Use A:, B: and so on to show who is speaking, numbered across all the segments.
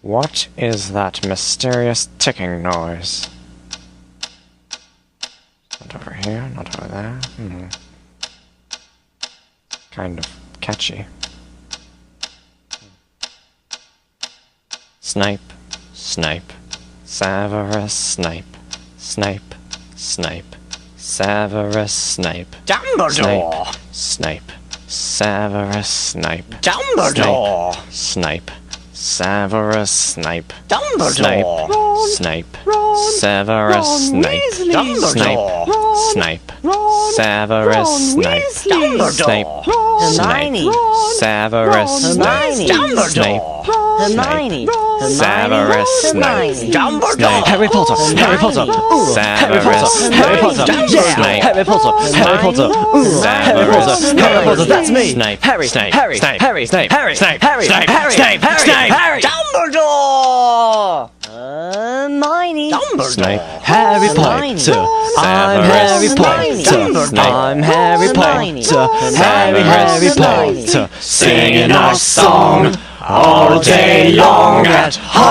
A: What is that mysterious ticking noise? Not over here, not over there. Kind of catchy. Snipe, snipe, Severus Snape, Snape, Snape, Severus Snape,
B: Dumbledore!
A: Snape, Severus Snape,
B: Dumbledore!
A: Snape, Severus Snape,
B: Dumbledore!
A: Snape, Severus Snape,
B: Dumbledore!
A: Snape, Severus Snape, Snape,
B: Hermione!
A: Severus Snape,
B: Dumbledore! Hermione!
A: Severus Snape,
B: Dumbledore!
A: Harry Potter, Harry Potter, Severus
B: Harry Potter,
A: Snape,
B: Harry Potter, Harry Potter, Harry Potter, Harry Potter, that's me!
A: Snape,
B: Harry,
A: Snape,
B: Harry,
A: Snape,
B: Harry,
A: Snape,
B: Harry,
A: Snape,
B: Harry,
A: Snape,
B: Harry,
A: Snape,
B: Harry,
A: Harry,
B: Dumbledore! Hermione!
A: Snape,
B: Harry Potter, I'm Harry Potter, I'm Harry Potter, Harry Potter, singing our song all day long at Hogwarts.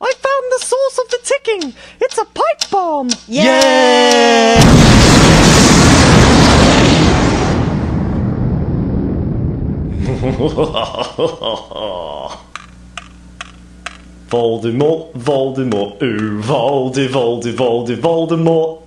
C: I found the source of the ticking! It's a pipe bomb!
B: Yeah!
C: Voldemort, Voldemort, ooh, Voldemort.